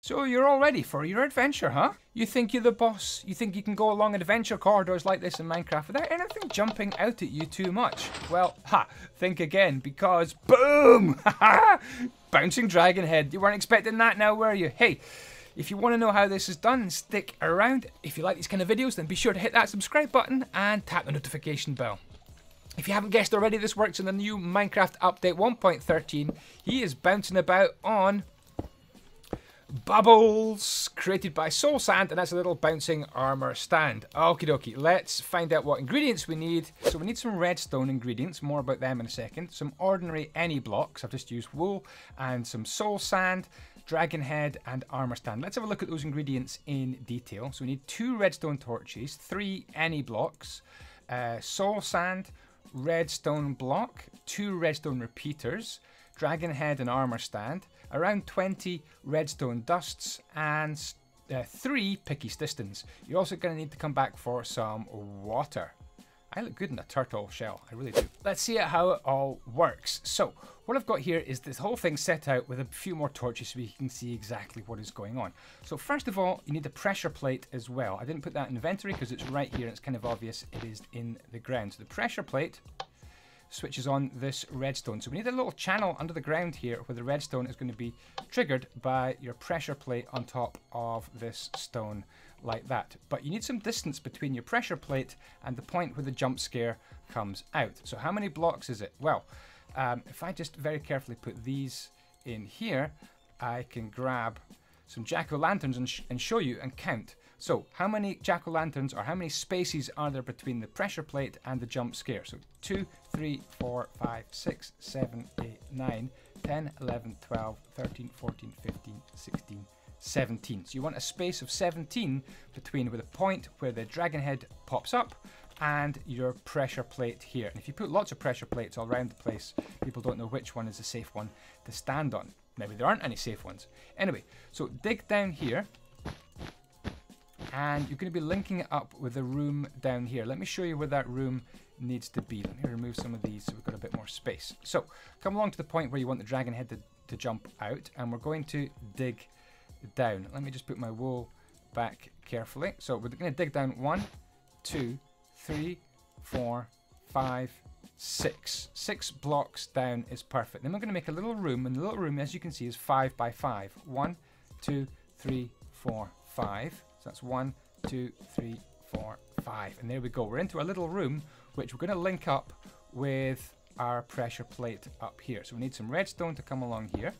So you're all ready for your adventure, huh? You think you're the boss? You think you can go along adventure corridors like this in Minecraft without anything jumping out at you too much? Well, think again, because boom! Bouncing dragon head. You weren't expecting that now, were you? Hey, if you want to know how this is done, stick around. If you like these kind of videos, then be sure to hit that subscribe button and tap the notification bell. If you haven't guessed already, this works in the new Minecraft update 1.13. He is bouncing about on bubbles created by soul sand, and that's a little bouncing armor stand. Okie dokie, let's find out what ingredients we need. So we need some redstone ingredients, more about them in a second. Some ordinary any blocks, I've just used wool, and some soul sand, dragon head, and armor stand. Let's have a look at those ingredients in detail. So we need 2 redstone torches, 3 any blocks, soul sand, redstone block, 2 redstone repeaters, dragon head and armor stand, around 20 redstone dusts, and 3 picky pistons. You're also going to need to come back for some water. I look good in a turtle shell, I really do. Let's see how it all works. So what I've got here is this whole thing set out with a few more torches so we can see exactly what is going on. So first of all, you need a pressure plate as well. I didn't put that in inventory because it's right here and it's kind of obvious it is in the ground. So the pressure plate switches on this redstone. So we need a little channel under the ground here where the redstone is going to be triggered by your pressure plate on top of this stone like that. But you need some distance between your pressure plate and the point where the jump scare comes out. So how many blocks is it? Well, if I just very carefully put these in here, I can grab some jack-o'-lanterns and show you and count. So how many jack-o'-lanterns or how many spaces are there between the pressure plate and the jump scare? So 2, 3, 4, 5, 6, 7, 8, 9, 10, 11, 12, 13, 14, 15, 16, 17. So you want a space of 17 between with a point where the dragon head pops up and your pressure plate here. And if you put lots of pressure plates all around the place, people don't know which one is the safe one to stand on. Maybe there aren't any safe ones. Anyway, so dig down here, and you're going to be linking it up with a room down here. Let me show you where that room needs to be. Let me remove some of these so we've got a bit more space. So come along to the point where you want the dragon head to jump out, and we're going to dig down. Let me just put my wool back carefully. So we're going to dig down 1, 2, 3, 4, 5, 6. 6 blocks down is perfect. Then we're going to make a little room, and the little room, as you can see, is 5 by 5. 1, 2, 3, 4, 5. So that's 1, 2, 3, 4, 5. And there we go. We're into a little room, which we're going to link up with our pressure plate up here. So we need some redstone to come along here.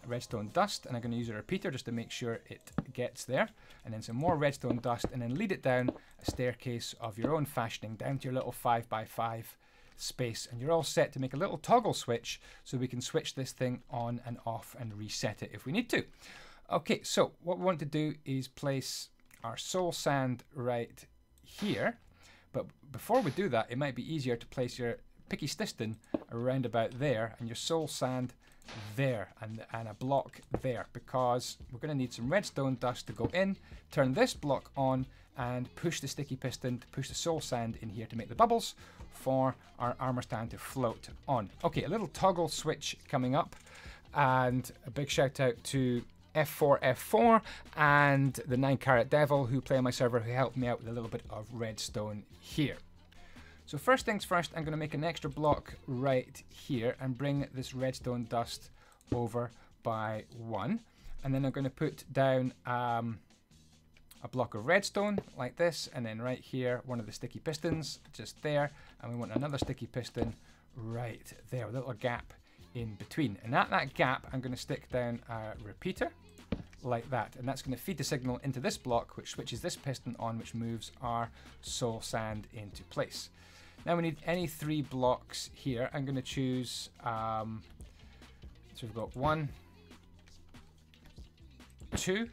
Redstone dust, and I'm going to use a repeater just to make sure it gets there, and then some more redstone dust, and then lead it down a staircase of your own fashioning down to your little 5 by 5 space, and you're all set to make a little toggle switch so we can switch this thing on and off and reset it if we need to. Okay, so what we want to do is place our soul sand right here, but before we do that, it might be easier to place your picky piston around about there and your soul sand there and a block there, because we're going to need some redstone dust to go in, turn this block on, and push the sticky piston to push the soul sand in here to make the bubbles for our armor stand to float on. Okay, a little toggle switch coming up, and a big shout out to F4F4 and the 9carat Devil who play on my server, who helped me out with a little bit of redstone here. So first things first, I'm going to make an extra block right here and bring this redstone dust over by 1. And then I'm going to put down a block of redstone like this, and then right here, one of the sticky pistons just there. And we want another sticky piston right there, with a little gap in between. And at that gap, I'm going to stick down a repeater like that. And that's going to feed the signal into this block, which switches this piston on, which moves our soul sand into place. Now we need any 3 blocks here. I'm going to choose, so we've got 1, 2,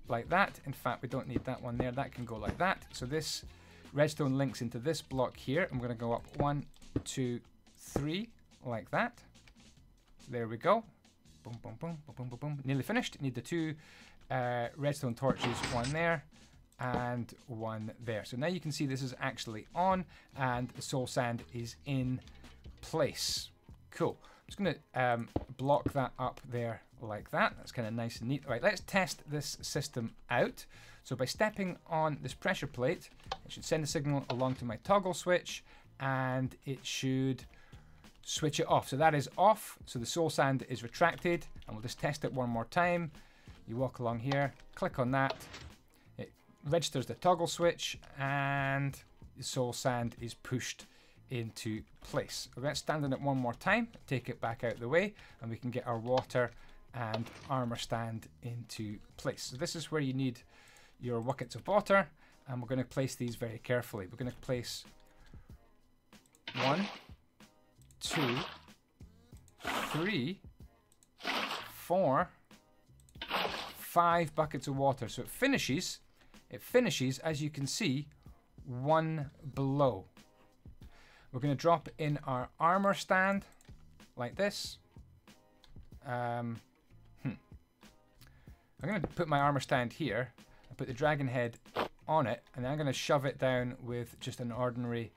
like that. In fact, we don't need that one there. That can go like that. So this redstone links into this block here. I'm going to go up 1, 2, 3, like that. There we go. Boom, boom, boom, boom, boom, boom, boom. Nearly finished. Need the 2 redstone torches, 1 there and 1 there. So now you can see this is actually on and the soul sand is in place. Cool. I'm just going to block that up there like that. That's kind of nice and neat. Right, let's test this system out. So by stepping on this pressure plate, it should send a signal along to my toggle switch, and it should switch it off. So that is off. So the soul sand is retracted, and we'll just test it one more time. You walk along here, click on that. It registers the toggle switch, and the soul sand is pushed into place. We're going to stand on it one more time, take it back out of the way, and we can get our water and armor stand into place. So this is where you need your buckets of water, and we're going to place these very carefully. We're going to place 1, 2, 3, 4, 5 buckets of water. So it finishes, as you can see, 1 below. We're going to drop in our armor stand like this. I'm going to put my armor stand here and put the dragon head on it, and then I'm going to shove it down with just an ordinary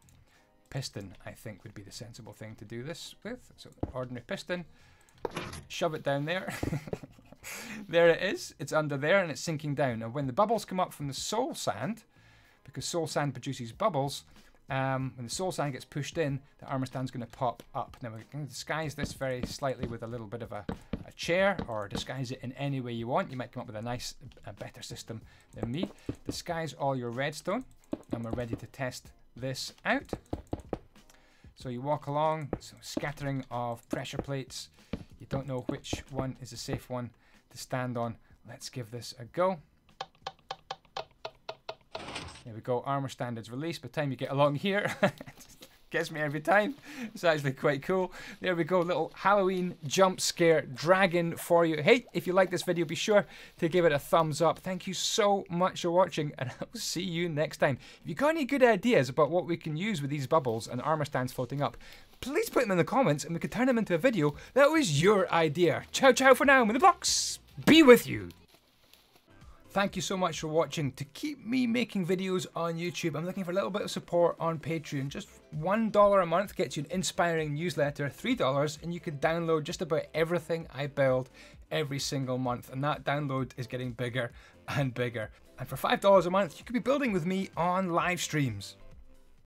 piston. I think would be the sensible thing to do this with. So ordinary piston, shove it down there. There it is. It's under there and it's sinking down. Now when the bubbles come up from the soul sand, because soul sand produces bubbles, when the soul sand gets pushed in, the armor stand's going to pop up. Now we're going to disguise this very slightly with a little bit of a chair, or disguise it in any way you want. You might come up with a better system than me. Disguise all your redstone, and we're ready to test this out. So you walk along, so scattering of pressure plates. You don't know which one is a safe one to stand on. Let's give this a go. There we go, armor stand is released. By the time you get along here, gets me every time. It's actually quite cool. There we go, little Halloween jump scare dragon for you. Hey, if you like this video, be sure to give it a thumbs up. Thank you so much for watching, and I'll see you next time. If you've got any good ideas about what we can use with these bubbles and armor stands floating up, please put them in the comments and we could turn them into a video that was your idea. Ciao, ciao for now. May the blocks be with you. Thank you so much for watching. To keep me making videos on YouTube, I'm looking for a little bit of support on Patreon. Just $1 a month gets you an inspiring newsletter, $3, and you can download just about everything I build every single month. And that download is getting bigger and bigger. And for $5 a month, you could be building with me on live streams.